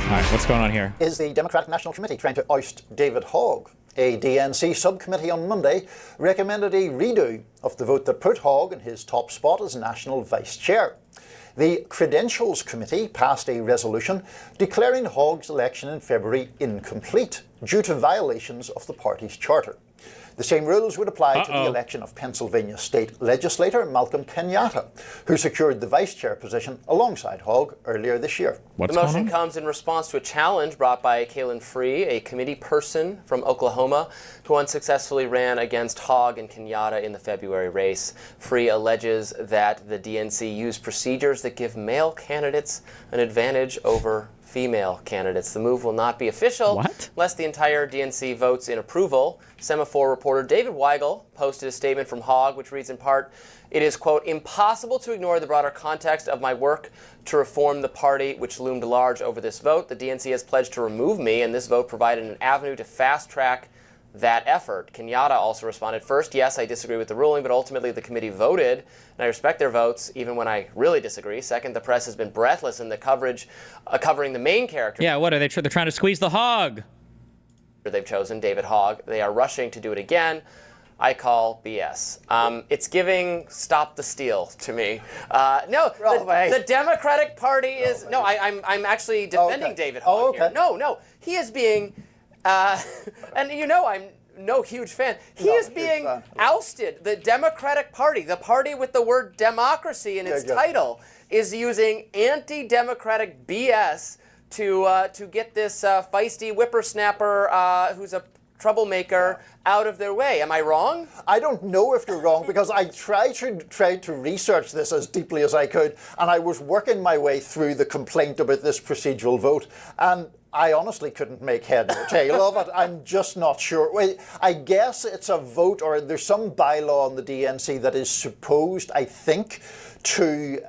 All right, what's going on here? Is the Democratic National Committee trying to oust David Hogg? A DNC subcommittee on Monday recommended a redo of the vote that put Hogg in his top spot as National Vice Chair. The Credentials Committee passed a resolution declaring Hogg's election in February incomplete due to violations of the party's charter. The same rules would apply to the election of Pennsylvania state legislator Malcolm Kenyatta, who secured the vice chair position alongside Hogg earlier this year. The motion comes in response to a challenge brought by Kaylin Free, a committee person from Oklahoma, who unsuccessfully ran against Hogg and Kenyatta in the February race. Free alleges that the DNC used procedures that give male candidates an advantage over female candidates. The move will not be official unless the entire DNC votes in approval. Semaphore reporter David Weigel posted a statement from Hogg, which reads in part, "It is, quote, impossible to ignore the broader context of my work to reform the party, which loomed large over this vote. The DNC has pledged to remove me, and this vote provided an avenue to fast-track that effort." Kenyatta also responded, "First, yes, I disagree with the ruling, but ultimately the committee voted, and I respect their votes, even when I really disagree. Second, the press has been breathless in the coverage covering the main character." Yeah, what are they? They're trying to squeeze the Hogg. They've chosen, David Hogg. They are rushing to do it again. I call BS. It's giving stop the steal to me. No, the Democratic Party is... No, I'm actually defending David Hogg here. No, he is being... and you know I'm no huge fan. He is being ousted. The Democratic Party, the party with the word democracy in its title, is using anti-democratic BS to get this feisty whippersnapper who's a troublemaker out of their way. Am I wrong? I don't know if you're wrong, because I tried to research this as deeply as I could, and I was working my way through the complaint about this procedural vote, and I honestly couldn't make head or tail of it. I'm just not sure. Wait, I guess it's a vote, or there's some bylaw in the DNC that is supposed, I think, to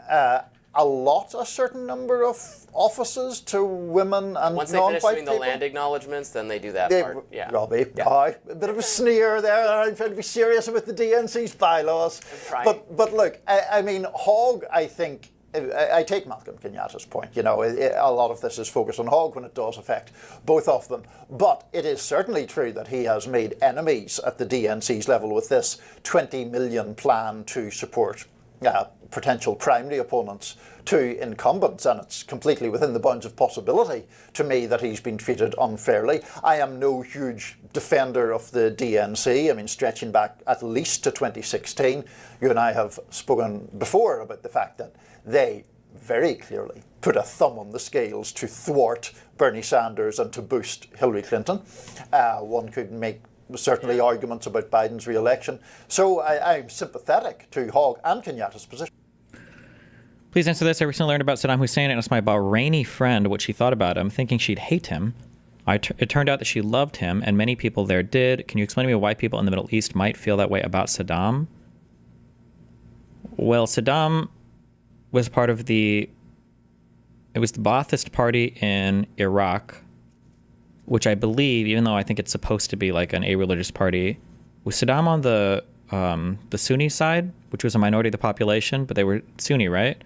allot a certain number of offices to women and once they finish doing the land acknowledgements, then they do that part. Yeah. Robbie, a bit of a sneer there. I'm trying to be serious about the DNC's bylaws. But look, I mean, Hogg, I think, I take Malcolm Kenyatta's point. You know, a lot of this is focused on Hogg when it does affect both of them. But it is certainly true that he has made enemies at the DNC's level with this 20 million plan to support potential primary opponents to incumbents, and it's completely within the bounds of possibility to me that he's been treated unfairly. I am no huge defender of the DNC. I mean, stretching back at least to 2016, you and I have spoken before about the fact that they very clearly put a thumb on the scales to thwart Bernie Sanders and to boost Hillary Clinton. One could make certainly arguments about Biden's re-election. So I'm sympathetic to Hogg and Kenyatta's position. Please answer this. I recently learned about Saddam Hussein and asked my Bahraini friend what she thought about him, thinking she'd hate him. It turned out that she loved him, and many people there did. Can you explain to me why people in the Middle East might feel that way about Saddam? Well, Saddam was part of it was the Ba'athist party in Iraq, which I believe, even though I think it's supposed to be like an a-religious party, was Saddam on the Sunni side, which was a minority of the population, but they were Sunni, right?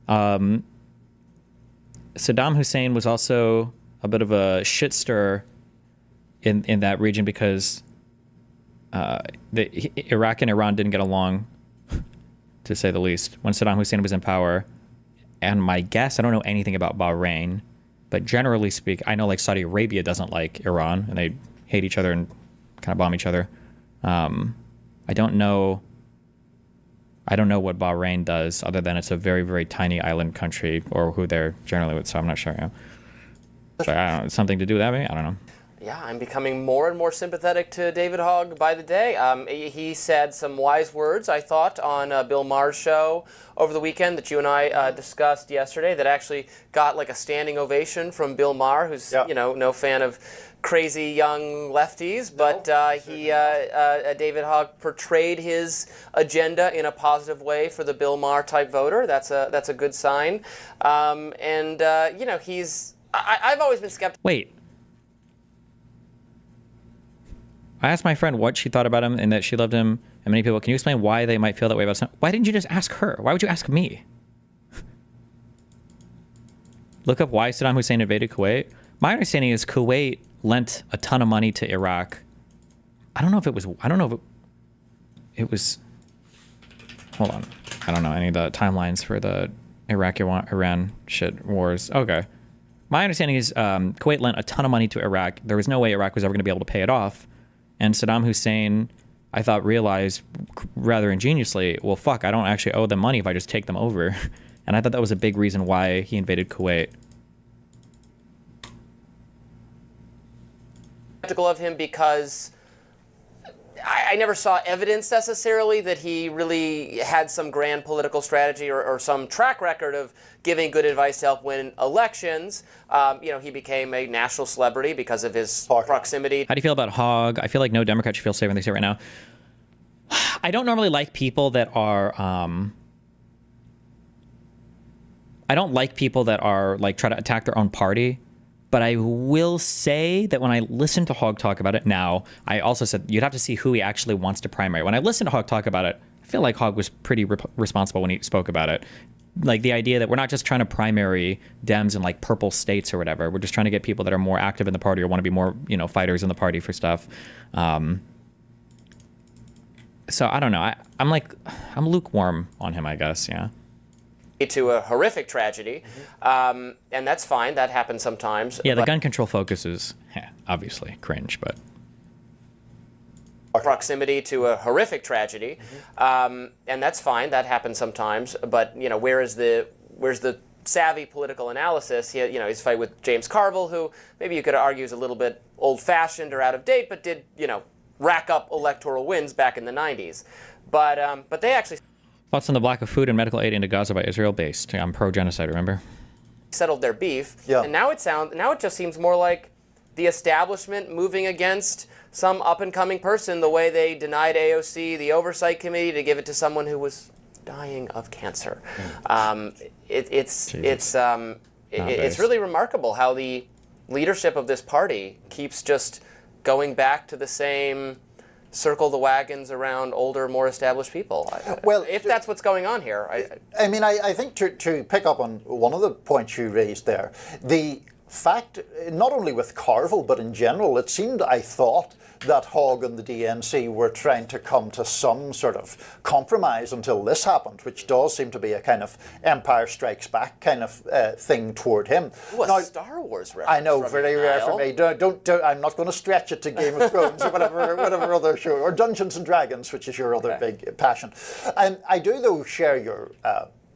Saddam Hussein was also a bit of a shit stir in that region because Iraq and Iran didn't get along, to say the least, when Saddam Hussein was in power. And my guess, I don't know anything about Bahrain, but generally speaking, I know like Saudi Arabia doesn't like Iran, and they hate each other and kind of bomb each other. I don't know what Bahrain does, other than it's a very, very tiny island country, or who they're generally with, so I'm not sure. Yeah. So I don't know, something to do with that, maybe? I don't know. Yeah, I'm becoming more and more sympathetic to David Hogg by the day. He said some wise words, I thought, on Bill Maher's show over the weekend that you and I discussed yesterday, that actually got like a standing ovation from Bill Maher, who's no fan of crazy young lefties, but David Hogg portrayed his agenda in a positive way for the Bill Maher type voter. That's a good sign. I've always been skeptical. Wait. I asked my friend what she thought about him and that she loved him, and many people, can you explain why they might feel that way about someone? Why didn't you just ask her? Why would you ask me? Look up why Saddam Hussein invaded Kuwait. My understanding is Kuwait lent a ton of money to Iraq. I don't know if it was. It was. Hold on. I don't know any of the timelines for the Iraq-Iran shit wars. Okay. My understanding is Kuwait lent a ton of money to Iraq. There was no way Iraq was ever going to be able to pay it off. And Saddam Hussein, I thought, realized rather ingeniously, well, fuck, I don't actually owe them money if I just take them over. And I thought that was a big reason why he invaded Kuwait. Skeptical of him because I never saw evidence necessarily that he really had some grand political strategy or some track record of giving good advice to help win elections. He became a national celebrity because of his proximity. How do you feel about Hogg? I feel like no Democrat should feel safe when they say right now. I don't normally like people that are... I don't like people that are like try to attack their own party. But I will say that when I listen to Hogg talk about it now, I also said you'd have to see who he actually wants to primary. When I listened to Hogg talk about it, I feel like Hogg was pretty responsible when he spoke about it. Like the idea that we're not just trying to primary Dems in like purple states or whatever. We're just trying to get people that are more active in the party or want to be more, fighters in the party for stuff. So I don't know. I'm lukewarm on him, I guess. Yeah. To a horrific tragedy, and that's fine. That happens sometimes. Yeah, the gun control focus is obviously cringe, but proximity to a horrific tragedy, and that's fine. That happens sometimes. But where's the savvy political analysis? He's fight with James Carville, who maybe you could argue is a little bit old-fashioned or out of date, but did rack up electoral wins back in the '90s. But they actually. Thoughts on the block of food and medical aid into Gaza by Israel based? I'm pro-genocide, remember? Settled their beef. Yeah. And now it just seems more like the establishment moving against some up-and-coming person the way they denied AOC the oversight committee to give it to someone who was dying of cancer. It's really remarkable how the leadership of this party keeps just going back to the same circle the wagons around older, more established people. Well, if that's what's going on here. I think to pick up on one of the points you raised there, the fact, not only with Carville, but in general, it seemed, I thought, that Hogg and the DNC were trying to come to some sort of compromise until this happened, which does seem to be a kind of Empire Strikes Back kind of thing toward him. Ooh, a Star Wars reference. I know, very rare for me. Don't, I'm not going to stretch it to Game of Thrones or whatever other show, or Dungeons and Dragons, which is your other big passion. I do, though, share your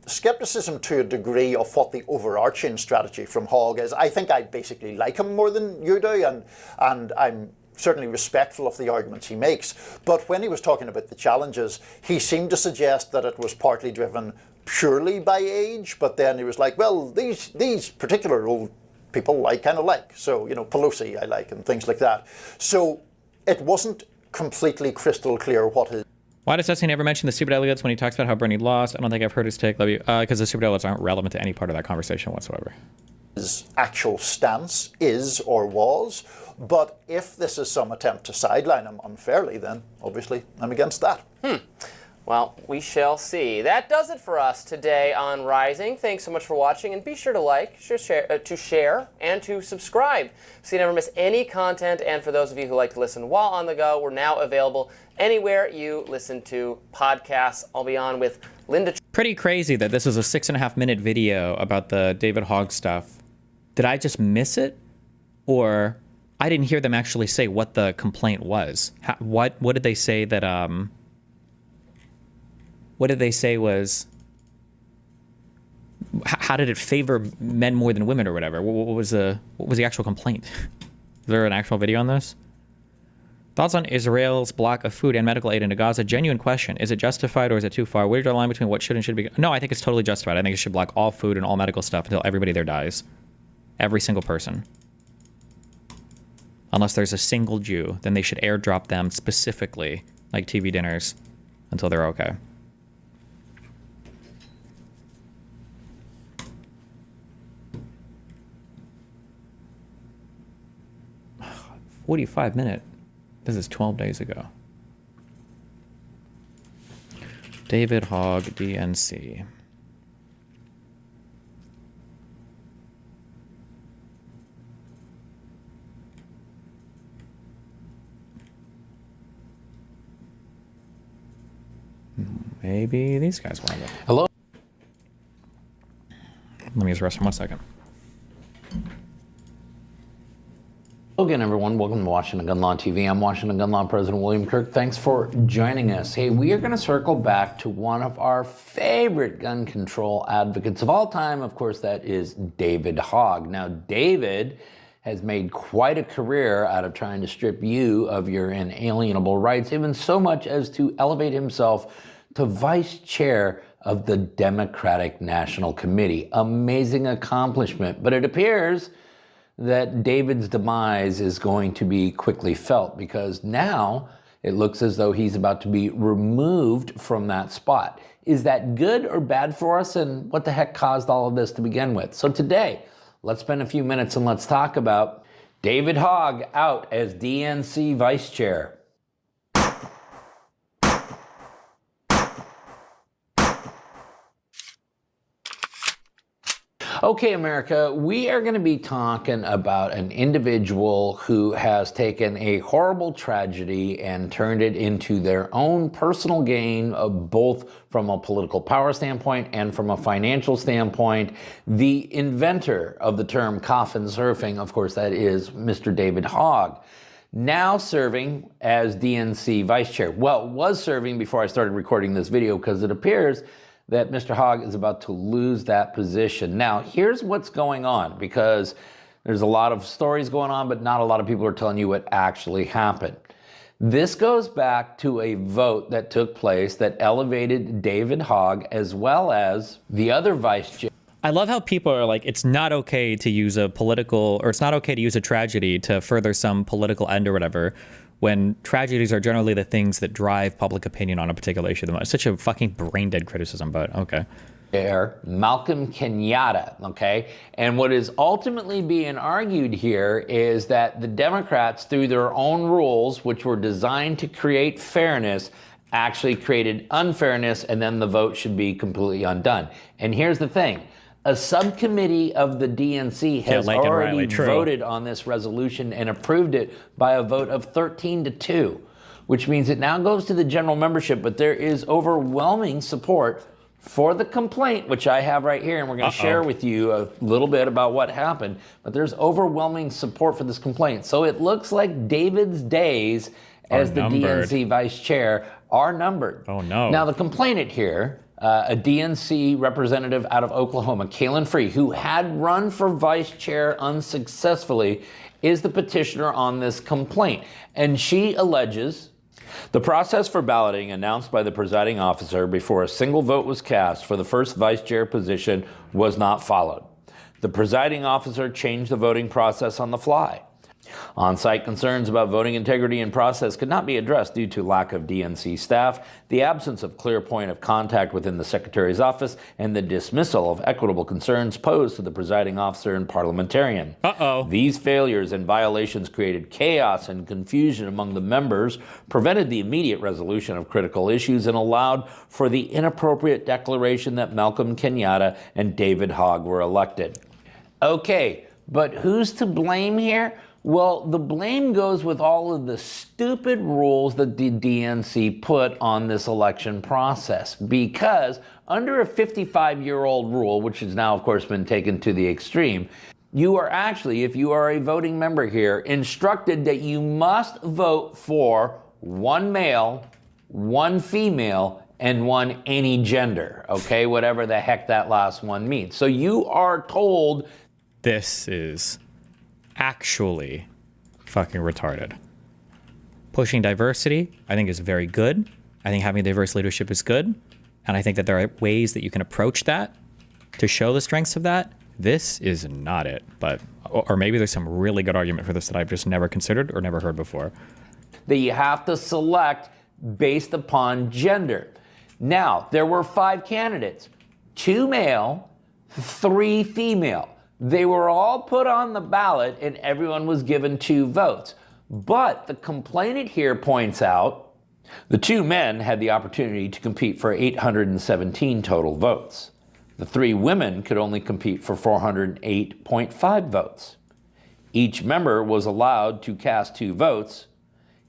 skepticism to a degree of what the overarching strategy from Hogg is. I think I basically like him more than you do, and I'm certainly respectful of the arguments he makes. But when he was talking about the challenges, he seemed to suggest that it was partly driven purely by age, but then he was like, well, these particular old people I kind of like. So, Pelosi I like and things like that. So it wasn't completely crystal clear what his... Why does Destiny never mention the super delegates when he talks about how Bernie lost? I don't think I've heard his take. Love you. Because the super delegates aren't relevant to any part of that conversation whatsoever. His actual stance is or was. But if this is some attempt to sideline him unfairly, then obviously I'm against that. Well, we shall see. That does it for us today on Rising. Thanks so much for watching, and be sure to like, to share, and to subscribe so you never miss any content. And for those of you who like to listen while on the go, we're now available anywhere you listen to podcasts. I'll be on with Linda. Pretty crazy that this was a 6.5-minute video about the David Hogg stuff. Did I just miss it? Or I didn't hear them actually say what the complaint was. What did they say that, what did they say was, how did it favor men more than women or whatever? What was the actual complaint? Is there an actual video on this? Thoughts on Israel's block of food and medical aid into Gaza? Genuine question. Is it justified or is it too far? Where's the line between what should and should be? No, I think it's totally justified. I think it should block all food and all medical stuff until everybody there dies. Every single person. Unless there's a single Jew, then they should airdrop them specifically, like TV dinners, until they're okay. 45-minute. This is 12 days ago. David Hogg, DNC. Maybe these guys wanted it. Hello. Let me just rest for 1 second. Hello again, everyone. Welcome to Washington Gun Law TV. I'm Washington Gun Law President William Kirk. Thanks for joining us. Hey, we are going to circle back to one of our favorite gun control advocates of all time. Of course, that is David Hogg. Now, David has made quite a career out of trying to strip you of your inalienable rights, even so much as to elevate himself to vice chair of the Democratic National Committee. Amazing accomplishment, but it appears that David's demise is going to be quickly felt, because now it looks as though he's about to be removed from that spot. Is that good or bad for us, and what the heck caused all of this to begin with? So today, let's spend a few minutes and let's talk about David Hogg out as DNC vice chair. Okay, America, we are going to be talking about an individual who has taken a horrible tragedy and turned it into their own personal gain, both from a political power standpoint and from a financial standpoint. The inventor of the term coffin surfing, of course, that is Mr. David Hogg, now serving as DNC vice chair. Well, was serving before I started recording this video, because it appears that Mr. Hogg is about to lose that position. Now, here's what's going on, because there's a lot of stories going on, but not a lot of people are telling you what actually happened. This goes back to a vote that took place that elevated David Hogg as well as the other vice chair. I love how people are like, it's not okay to use a political, or it's not okay to use a tragedy to further some political end or whatever, when tragedies are generally the things that drive public opinion on a particular issue the most. It's such a fucking brain dead criticism, but okay. Malcolm Kenyatta, okay? And what is ultimately being argued here is that the Democrats, through their own rules, which were designed to create fairness, actually created unfairness, and then the vote should be completely undone. And here's the thing. A subcommittee of the DNC has already voted on this resolution and approved it by a vote of 13-2, which means it now goes to the general membership, but there is overwhelming support for the complaint, which I have right here, and we're going to share with you a little bit about what happened, but there's overwhelming support for this complaint. So it looks like David's days as the DNC vice chair are numbered. Oh, no. Now, the complainant here, a DNC representative out of Oklahoma, Kaylin Free, who had run for vice chair unsuccessfully, is the petitioner on this complaint. And she alleges the process for balloting announced by the presiding officer before a single vote was cast for the first vice chair position was not followed. The presiding officer changed the voting process on the fly. On-site concerns about voting integrity and process could not be addressed due to lack of DNC staff, the absence of clear point of contact within the Secretary's office, and the dismissal of equitable concerns posed to the presiding officer and parliamentarian. These failures and violations created chaos and confusion among the members, prevented the immediate resolution of critical issues, and allowed for the inappropriate declaration that Malcolm Kenyatta and David Hogg were elected. Okay, but who's to blame here? Well, the blame goes with all of the stupid rules that the DNC put on this election process, because under a 55-year-old rule, which has now, of course, been taken to the extreme, you are actually, if you are a voting member here, instructed that you must vote for one male, one female, and one any gender, okay? Whatever the heck that last one means. So you are told... This is actually fucking retarded. Pushing diversity, I think, is very good. I think having diverse leadership is good. And I think that there are ways that you can approach that to show the strengths of that. This is not it, but, or maybe there's some really good argument for this that I've just never considered or never heard before. That you have to select based upon gender. Now, there were 5 candidates, 2 male, 3 female. They were all put on the ballot and everyone was given 2 votes. But the complainant here points out the 2 men had the opportunity to compete for 817 total votes. The 3 women could only compete for 408.5 votes. Each member was allowed to cast 2 votes.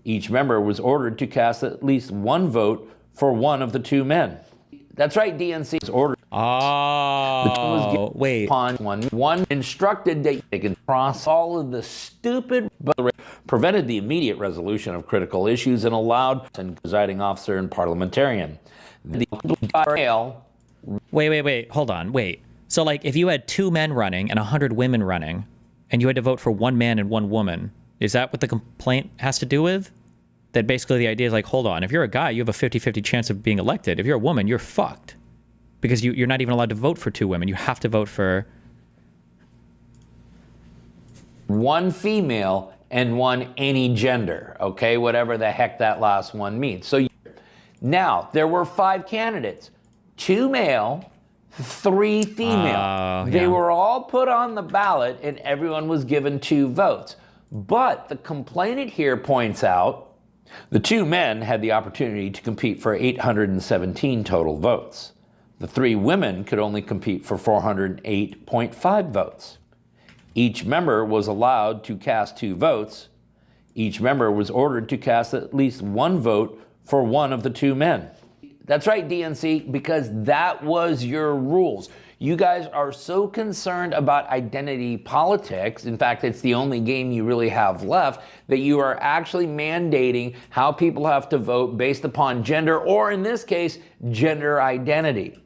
Each member was ordered to cast at least 1 vote for one of the 2 men. That's right, DNC's order. Oh, wait. Upon one instructed that they can cross all of the stupid, but prevented the immediate resolution of critical issues and allowed and presiding officer and parliamentarian. Wait. Hold on. Wait. So, like, if you had 2 men running and 100 women running, and you had to vote for 1 man and 1 woman, is that what the complaint has to do with? That basically the idea is like, hold on, if you're a guy, you have a 50-50 chance of being elected. If you're a woman, you're fucked. Because you're not even allowed to vote for 2 women. You have to vote for 1 female and 1 any gender, okay? Whatever the heck that last one means. So now, there were 5 candidates. 2 male, 3 female. They were all put on the ballot and everyone was given 2 votes. But the complainant here points out the 2 men had the opportunity to compete for 817 total votes. The 3 women could only compete for 408.5 votes. Each member was allowed to cast 2 votes. Each member was ordered to cast at least 1 vote for one of the 2 men. That's right, DNC, because that was your rules. You guys are so concerned about identity politics, in fact, it's the only game you really have left, that you are actually mandating how people have to vote based upon gender, or in this case, gender identity.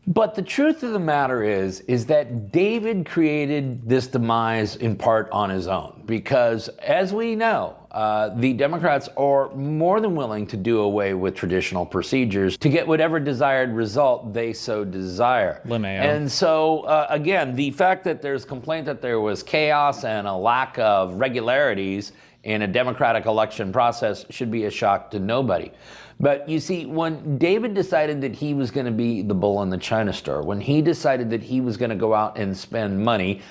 But the truth of the matter is that David created this demise in part on his own, because as we know, the Democrats are more than willing to do away with traditional procedures to get whatever desired result they so desire. And so, again, the fact that there's complaint that there was chaos and a lack of regularities in a democratic election process should be a shock to nobody. But you see, when David decided that he was going to be the bull in the China store, when he decided that he was going to go out and spend money,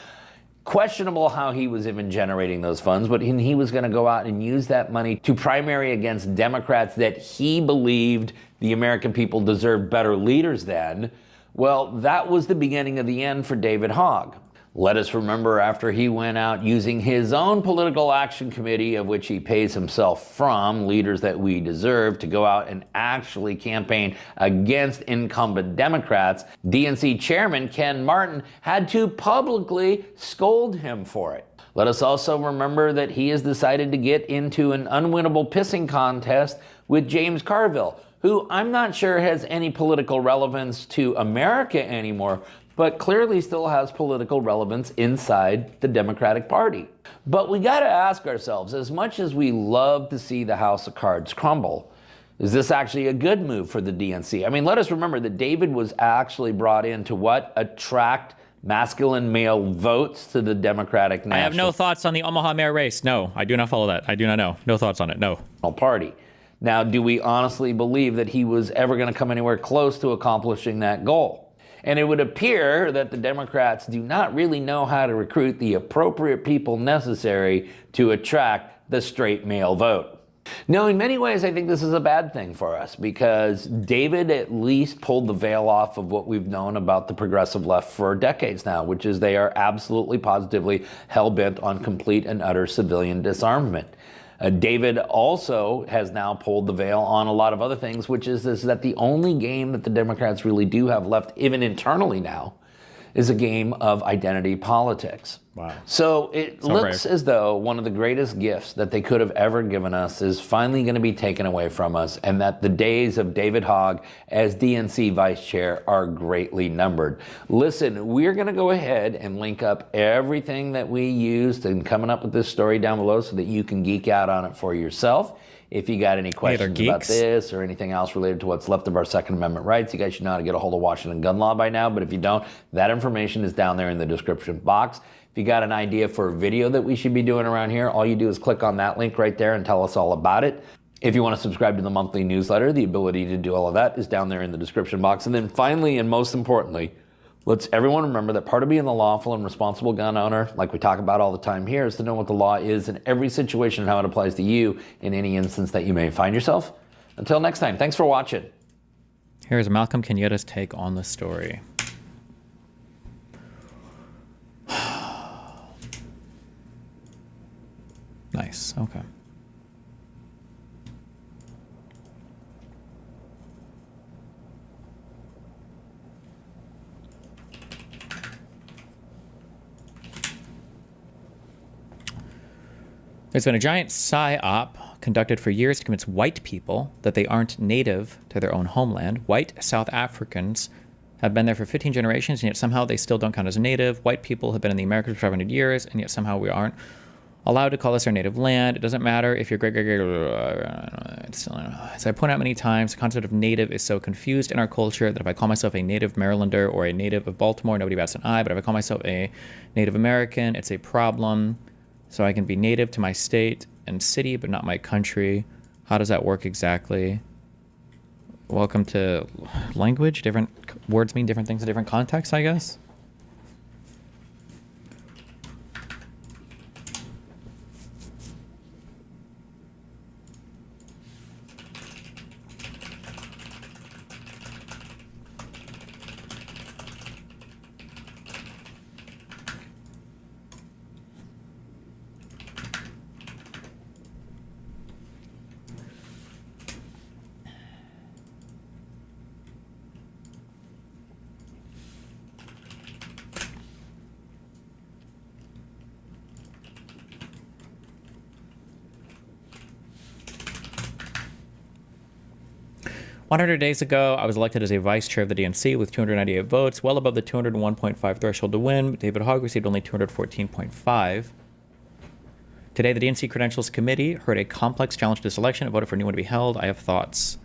questionable how he was even generating those funds, but he was going to go out and use that money to primary against Democrats that he believed the American people deserved better leaders than, well, that was the beginning of the end for David Hogg. Let us remember after he went out using his own political action committee, of which he pays himself from, Leaders That We Deserve, to go out and actually campaign against incumbent Democrats, DNC chairman Ken Martin had to publicly scold him for it. Let us also remember that he has decided to get into an unwinnable pissing contest with James Carville, who I'm not sure has any political relevance to America anymore, but clearly still has political relevance inside the Democratic Party. But we gotta ask ourselves, as much as we love to see the house of cards crumble, is this actually a good move for the DNC? I mean, let us remember that David was actually brought in to what? Attract masculine male votes to the Democratic National. I have no thoughts on the Omaha mayor race. No, I do not follow that. I do not know. No thoughts on it. No. Party. Now, do we honestly believe that he was ever going to come anywhere close to accomplishing that goal? And it would appear that the Democrats do not really know how to recruit the appropriate people necessary to attract the straight male vote. Now, in many ways, I think this is a bad thing for us, because David at least pulled the veil off of what we've known about the progressive left for decades now, which is they are absolutely positively hell-bent on complete and utter civilian disarmament. David also has now pulled the veil on a lot of other things, which is that the only game that the Democrats really do have left, even internally now, is a game of identity politics. Wow. So it looks as though one of the greatest gifts that they could have ever given us is finally going to be taken away from us, and that the days of David Hogg as DNC vice chair are greatly numbered. Listen, we're going to go ahead and link up everything that we used in coming up with this story down below so that you can geek out on it for yourself. If you got any questions about this or anything else related to what's left of our Second Amendment rights, you guys should know how to get a hold of Washington gun law by now. But if you don't, that information is down there in the description box. If you got an idea for a video that we should be doing around here, all you do is click on that link right there and tell us all about it. If you want to subscribe to the monthly newsletter, the ability to do all of that is down there in the description box. And then finally, and most importantly, let's everyone remember that part of being a lawful and responsible gun owner, like we talk about all the time here, is to know what the law is in every situation and how it applies to you in any instance that you may find yourself. Until next time, thanks for watching. Here's Malcolm Kenyatta's take on the story. Nice, okay. There's been a giant psyop conducted for years to convince white people that they aren't native to their own homeland. White South Africans have been there for 15 generations, and yet somehow they still don't count as native. White people have been in the Americas for 500 years, and yet somehow we aren't allowed to call this our native land. It doesn't matter if you're as I point out many times, the concept of native is so confused in our culture that if I call myself a native Marylander or a native of Baltimore, nobody bats an eye. But if I call myself a Native American, it's a problem. So I can be native to my state and city, but not my country. How does that work exactly? Welcome to language. Different words mean different things in different contexts, I guess. 100 days ago, I was elected as a vice chair of the DNC with 298 votes, well above the 201.5 threshold to win. David Hogg received only 214.5. Today, the DNC Credentials Committee heard a complex challenge to this election and voted for a new one to be held. I have thoughts.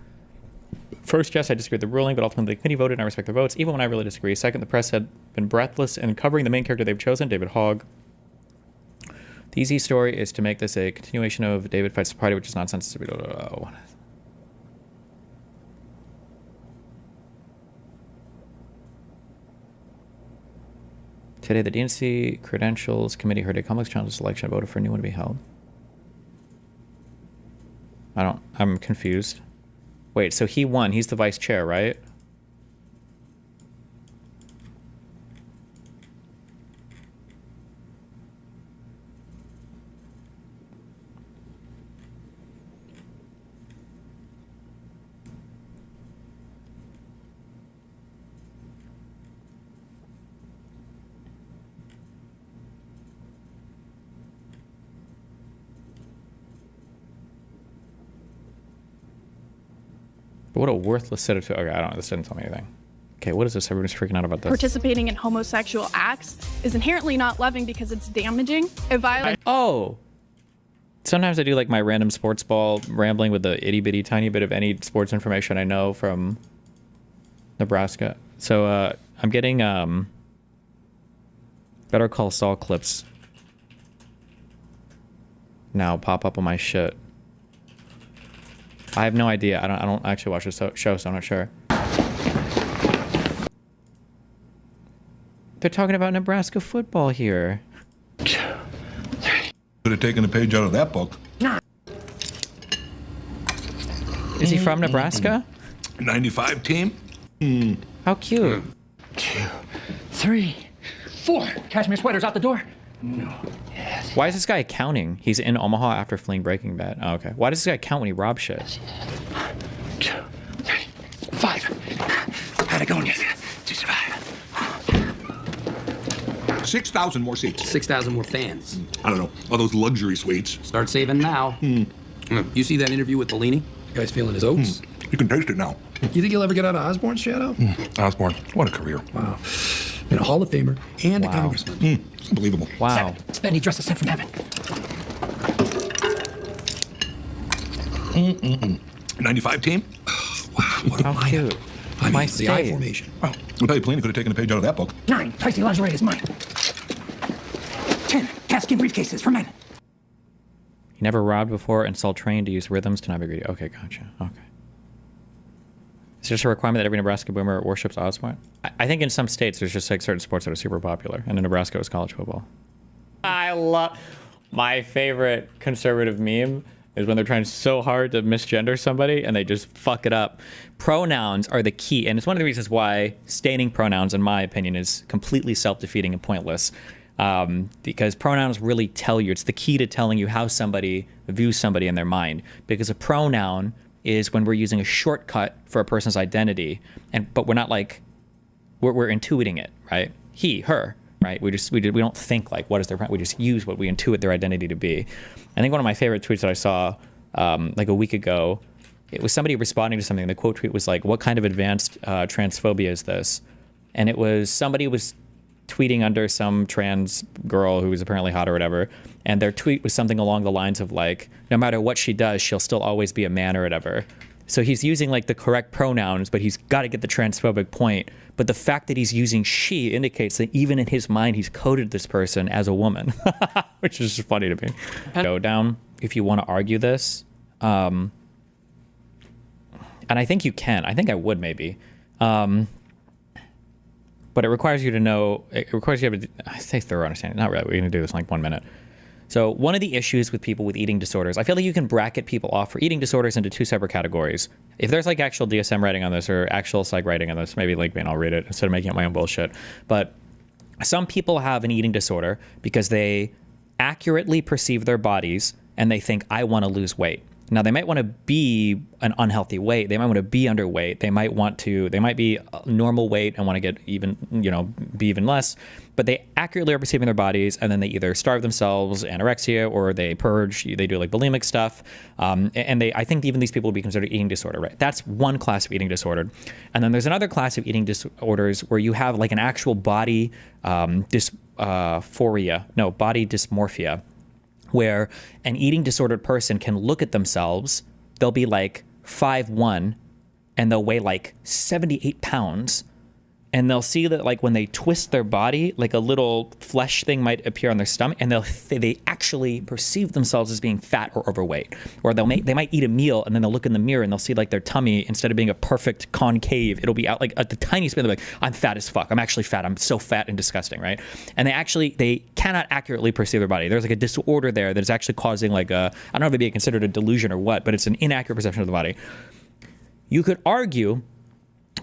First, yes, I disagree with the ruling, but ultimately the committee voted and I respect their votes, even when I really disagree. Second, the press had been breathless in covering the main character they've chosen, David Hogg. The easy story is to make this a continuation of David Fights the Party, which is nonsense. Today, the DNC Credentials Committee heard a complex challenge to selection and voted for a new one to be held. I'm confused. Wait, so he won. He's the vice chair, right? But what a worthless set of... Okay, I don't know. This didn't tell me anything. Okay, what is this? Everyone's freaking out about this. Participating in homosexual acts is inherently not loving because it's damaging. It violates... Oh! Sometimes I do like my random sports ball rambling with the itty-bitty tiny bit of any sports information I know from Nebraska. So I'm getting Better Call Saul clips now pop up on my shit. I have no idea. I don't actually watch the show, so I'm not sure. They're talking about Nebraska football here. Could have taken a page out of that book. Is he from Nebraska? 95 team? How cute. 2, 3, 4. Cashmere sweaters out the door. No. Yes. Why is this guy counting? He's in Omaha after fleeing Breaking Bad. Oh, okay. Why does this guy count when he robs shit? 2, 3, 5. How'd it go? To survive. 6,000 more seats. 6,000 more fans. I don't know. All those luxury suites. Start saving now. You see that interview with Bellini? Guy's feeling his oats. You can taste it now. You think he'll ever get out of Osborne's shadow? Osborne, what a career. Wow. And a Hall of Famer and a congressman. It's unbelievable. Wow. Spendy dressed as sent from heaven. 95 team? Wow, what a How lineup. cute. I mean, My it's the I state. formation. Well, I'll tell you, Polina could have taken a page out of that book. 9. Pricey lingerie is mine. 10. Calfskin briefcases for men. He never robbed before and Saul trained to use rhythms to not be greedy. Okay, gotcha. Okay. Is there just a requirement that every Nebraska boomer worships Osborne? I think in some states there's just like certain sports that are super popular, and in Nebraska it was college football. I love... My favorite conservative meme is when they're trying so hard to misgender somebody and they just fuck it up. Pronouns are the key, and it's one of the reasons why staining pronouns, in my opinion, is completely self-defeating and pointless. Because pronouns really tell you, it's the key to telling you how somebody views somebody in their mind. Because a pronoun is when we're using a shortcut for a person's identity, but we're not like, we're intuiting it, right? He, her, right? We don't think like what is their, we just use what we intuit their identity to be. I think one of my favorite tweets that I saw like a week ago, it was somebody responding to something. The quote tweet was like, "What kind of advanced transphobia is this?" And it was somebody was tweeting under some trans girl who was apparently hot or whatever, and their tweet was something along the lines of like, no matter what she does, she'll still always be a man or whatever. So he's using like the correct pronouns, but he's got to get the transphobic point. But the fact that he's using she indicates that even in his mind, he's coded this person as a woman, which is just funny to me. Go down if you want to argue this. And I think you can. I think I would maybe. But it requires you to know, it requires you to have I say thorough understanding. Not really. We're going to do this in like 1 minute. So one of the issues with people with eating disorders, I feel like you can bracket people off for eating disorders into 2 separate categories. If there's like actual DSM writing on this or actual psych writing on this, maybe link me and I'll read it instead of making up my own bullshit. But some people have an eating disorder because they accurately perceive their bodies and they think, I want to lose weight. Now, they might want to be an unhealthy weight. They might want to be underweight. They might be normal weight and want to get even, be even less. But they accurately are perceiving their bodies, and then they either starve themselves, anorexia, or they purge. They do like bulimic stuff. I think even these people would be considered eating disorder, right? That's one class of eating disorder. And then there's another class of eating disorders where you have like an actual body body dysmorphia, where an eating disordered person can look at themselves, they'll be like 5'1", and they'll weigh like 78 pounds, and they'll see that like when they twist their body, like a little flesh thing might appear on their stomach, and they actually perceive themselves as being fat or overweight. Or they might eat a meal, and then they'll look in the mirror and they'll see like their tummy, instead of being a perfect concave, it'll be out like at the tiniest bit. They're like, I'm fat as fuck. I'm actually fat. I'm so fat and disgusting, right? And they cannot accurately perceive their body. There's like a disorder there that's actually causing like I don't know if it'd be considered a delusion or what, but it's an inaccurate perception of the body. You could argue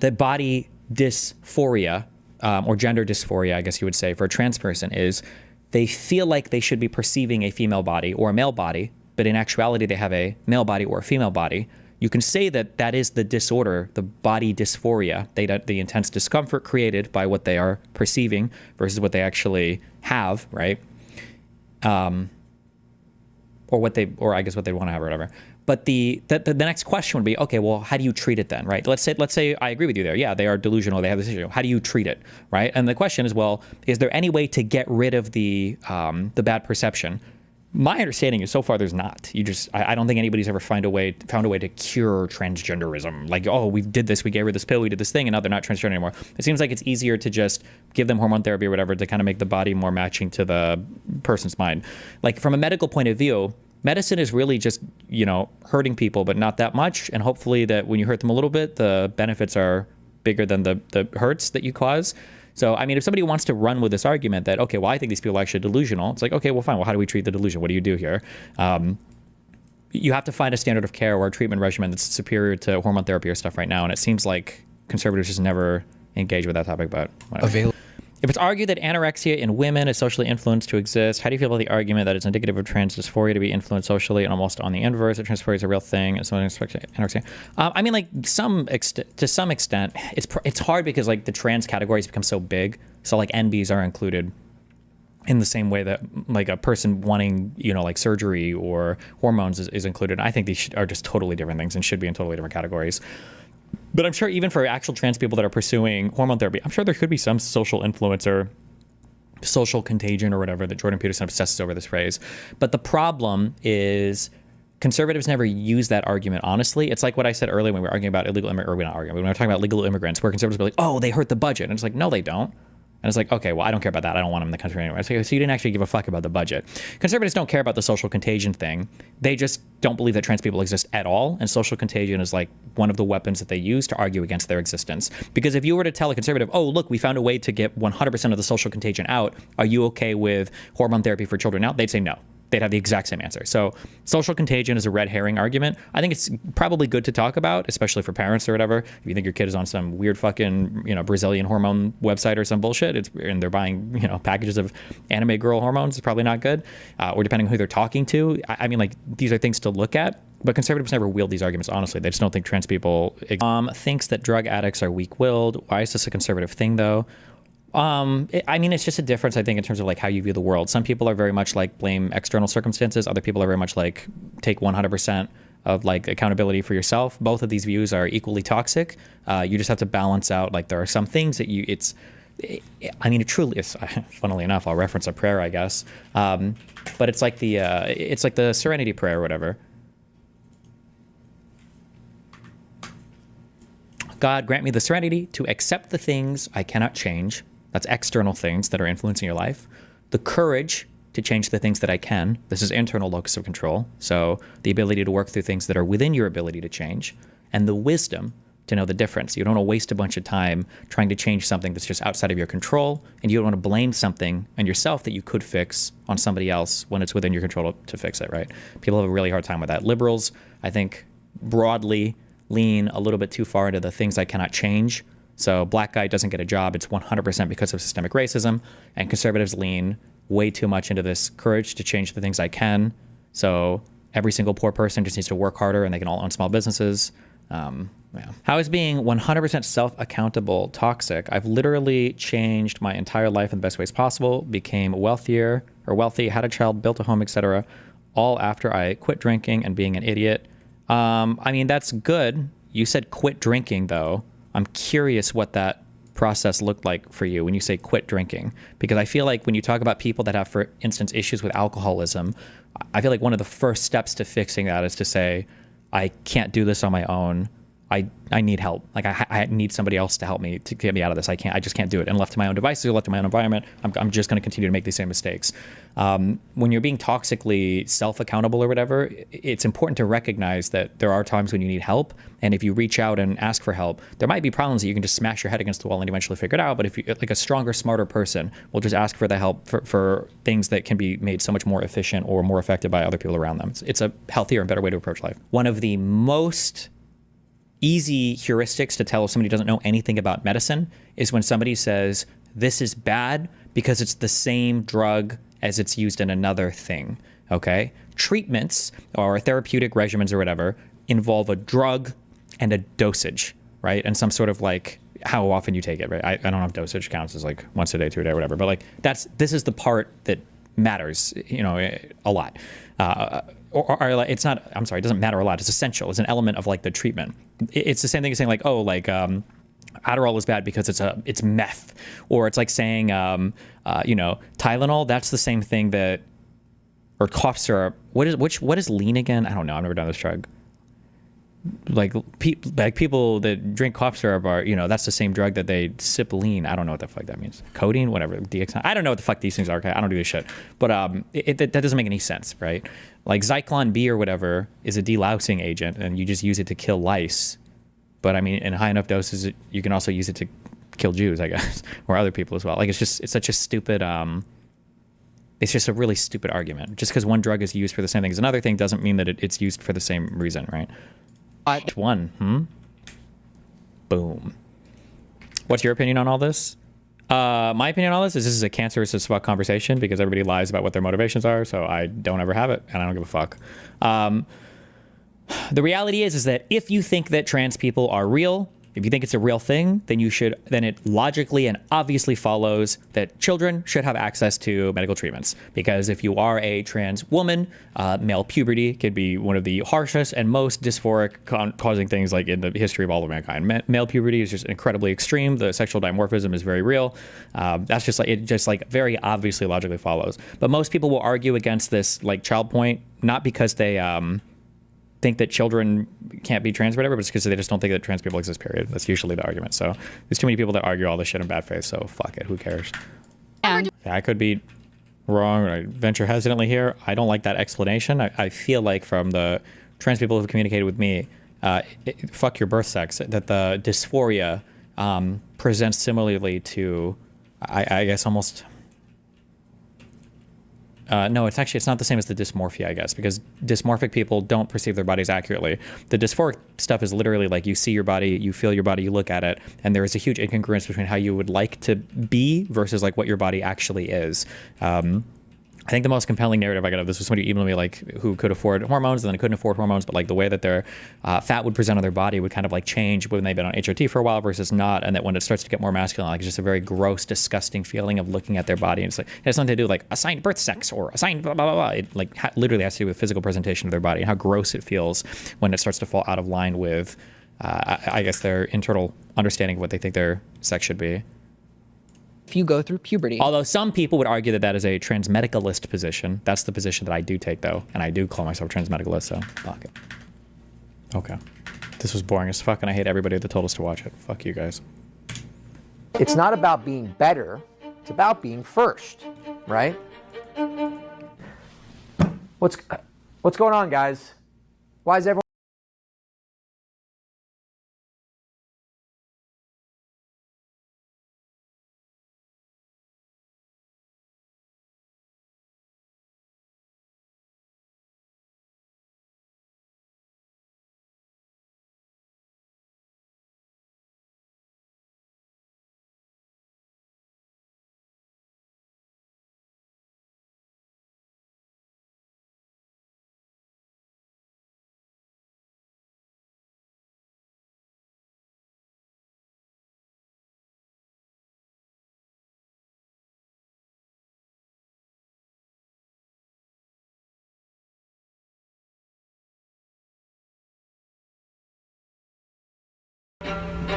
that body dysphoria, or gender dysphoria, I guess you would say, for a trans person is they feel like they should be perceiving a female body or a male body, but in actuality they have a male body or a female body. You can say that that is the disorder, the body dysphoria, the intense discomfort created by what they are perceiving versus what they actually have, right? Or I guess what they want to have or whatever. But the next question would be, okay, well, how do you treat it then, right? Let's say I agree with you there. Yeah, they are delusional. They have this issue. How do you treat it, right? And the question is, well, is there any way to get rid of the bad perception? My understanding is so far there's not. I don't think anybody's ever found a way to cure transgenderism. Like, oh, we did this, we gave her this pill, we did this thing, and now they're not transgender anymore. It seems like it's easier to just give them hormone therapy or whatever to kind of make the body more matching to the person's mind. Like from a medical point of view, medicine is really just, hurting people, but not that much. And hopefully that when you hurt them a little bit, the benefits are bigger than the hurts that you cause. So, I mean, if somebody wants to run with this argument that, okay, well, I think these people are actually delusional, it's like, okay, well, fine. Well, how do we treat the delusion? What do you do here? You have to find a standard of care or a treatment regimen that's superior to hormone therapy or stuff right now. And it seems like conservatives just never engage with that topic, but whatever. If it's argued that anorexia in women is socially influenced to exist, how do you feel about the argument that it's indicative of trans dysphoria to be influenced socially, and almost on the inverse, that dysphoria is a real thing and someone expects anorexia? I mean, like to some extent, it's hard because like the trans categories become so big. So like NBs are included in the same way that like a person wanting, like surgery or hormones is included. I think these are just totally different things and should be in totally different categories. But I'm sure even for actual trans people that are pursuing hormone therapy, I'm sure there could be some social influencer, social contagion or whatever that Jordan Peterson obsesses over this phrase. But the problem is conservatives never use that argument honestly. It's like what I said earlier when we were arguing about illegal immigrants, or we're not arguing, when we were talking about legal immigrants, where conservatives were like, oh, they hurt the budget. And it's like, no, they don't. And it's like, okay, well, I don't care about that. I don't want them in the country anyway. So you didn't actually give a fuck about the budget. Conservatives don't care about the social contagion thing. They just don't believe that trans people exist at all. And social contagion is like one of the weapons that they use to argue against their existence. Because if you were to tell a conservative, oh, look, we found a way to get 100% of the social contagion out. Are you okay with hormone therapy for children now? They'd say no. They'd have the exact same answer. So social contagion is a red herring argument. I think it's probably good to talk about, especially for parents or whatever. If you think your kid is on some weird fucking, Brazilian hormone website or some bullshit, and they're buying, packages of anime girl hormones, it's probably not good. Or depending on who they're talking to. I mean, like, these are things to look at. But conservatives never wield these arguments, honestly. They just don't think trans people... thinks that drug addicts are weak-willed. Why is this a conservative thing, though? I mean, it's just a difference, I think, in terms of like how you view the world. Some people are very much like blame external circumstances. Other people are very much like take 100% of like accountability for yourself. Both of these views are equally toxic. You just have to balance out, like, there are some things that I mean, it truly is, funnily enough, I'll reference a prayer, I guess. But it's like the serenity prayer or whatever. God, grant me the serenity to accept the things I cannot change. That's external things that are influencing your life. The courage to change the things that I can. This is internal locus of control. So the ability to work through things that are within your ability to change. And the wisdom to know the difference. You don't want to waste a bunch of time trying to change something that's just outside of your control. And you don't want to blame something on yourself that you could fix on somebody else when it's within your control to fix it, right? People have a really hard time with that. Liberals, I think, broadly lean a little bit too far into the things I cannot change. So black guy doesn't get a job, it's 100% because of systemic racism. And conservatives lean way too much into this courage to change the things I can. So every single poor person just needs to work harder and they can all own small businesses. Yeah. How is being 100% self-accountable toxic? I've literally changed my entire life in the best ways possible, became wealthy, had a child, built a home, etc., all after I quit drinking and being an idiot. I mean, that's good. You said quit drinking, though. I'm curious what that process looked like for you when you say quit drinking, because I feel like when you talk about people that have, for instance, issues with alcoholism, I feel like one of the first steps to fixing that is to say, I can't do this on my own. I need help. Like I need somebody else to help me to get me out of this. I just can't do it. And left to my own devices or left to my own environment, I'm just going to continue to make these same mistakes. When you're being toxically self-accountable or whatever, it's important to recognize that there are times when you need help. And if you reach out and ask for help, there might be problems that you can just smash your head against the wall and eventually figure it out. But if you like a stronger, smarter person will just ask for the help for things that can be made so much more efficient or more effective by other people around them. It's a healthier and better way to approach life. One of the most easy heuristics to tell if somebody doesn't know anything about medicine is when somebody says, this is bad because it's the same drug as it's used in another thing, okay? Treatments or therapeutic regimens or whatever involve a drug and a dosage, right? And some sort of like how often you take it, right? I don't know if dosage counts as like once a day, 2 a day, whatever, but like this is the part that matters, a lot. Or it's not, I'm sorry, it doesn't matter a lot. It's essential. It's an element of like the treatment. It's the same thing as saying like, oh, like Adderall is bad because it's meth. Or it's like saying, Tylenol, that's the same thing that, or cough syrup. What is lean again? I don't know. I've never done this drug. Like people that drink cough syrup are, that's the same drug that they sip lean. I don't know what the fuck that means. Codeine, whatever, DX. I don't know what the fuck these things are. Okay? I don't do this shit. But that doesn't make any sense, right? Like Zyklon B or whatever is a delousing agent, and you just use it to kill lice. But I mean, in high enough doses, you can also use it to kill Jews, I guess, or other people as well. Like it's such a stupid. It's just a really stupid argument. Just because one drug is used for the same thing as another thing doesn't mean that it's used for the same reason, right? One. Boom. What's your opinion on all this? My opinion on all this is a cancerous as fuck conversation because everybody lies about what their motivations are, so I don't ever have it, and I don't give a fuck. The reality is that if you think that trans people are real, if you think it's a real thing, then it logically and obviously follows that children should have access to medical treatments. Because if you are a trans woman, male puberty could be one of the harshest and most dysphoric causing things like in the history of all of mankind. Male puberty is just incredibly extreme. The sexual dimorphism is very real. That's just like, it just like very obviously logically follows. But most people will argue against this like child point, not because they, think that children can't be trans or whatever, but it's because they just don't think that trans people exist, period. That's usually the argument. So there's too many people that argue all this shit in bad faith, so fuck it, who cares? Yeah, I could be wrong, or I venture hesitantly here. I don't like that explanation. I feel like from the trans people who've communicated with me, fuck your birth sex, that the dysphoria presents similarly to, I guess almost... no, it's not the same as the dysmorphia, I guess, because dysmorphic people don't perceive their bodies accurately. The dysphoric stuff is literally like you see your body, you feel your body, you look at it, and there is a huge incongruence between how you would like to be versus like what your body actually is. I think the most compelling narrative I got of this was somebody who emailed me like who could afford hormones and then couldn't afford hormones, but like the way that their fat would present on their body would kind of like change when they've been on HRT for a while versus not, and that when it starts to get more masculine, like it's just a very gross, disgusting feeling of looking at their body, and it's like it has something to do with like assigned birth sex or assigned blah blah blah. It like literally has to do with physical presentation of their body and how gross it feels when it starts to fall out of line with, I guess, their internal understanding of what they think their sex should be. If you go through puberty. Although some people would argue that that is a transmedicalist position. That's the position that I do take, though. And I do call myself a transmedicalist, so fuck it. Okay. This was boring as fuck, and I hate everybody that told us to watch it. Fuck you guys. It's not about being better. It's about being first, right? What's going on, guys? Why is everyone...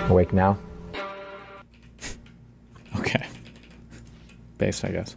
Awake now? Okay. Based, I guess.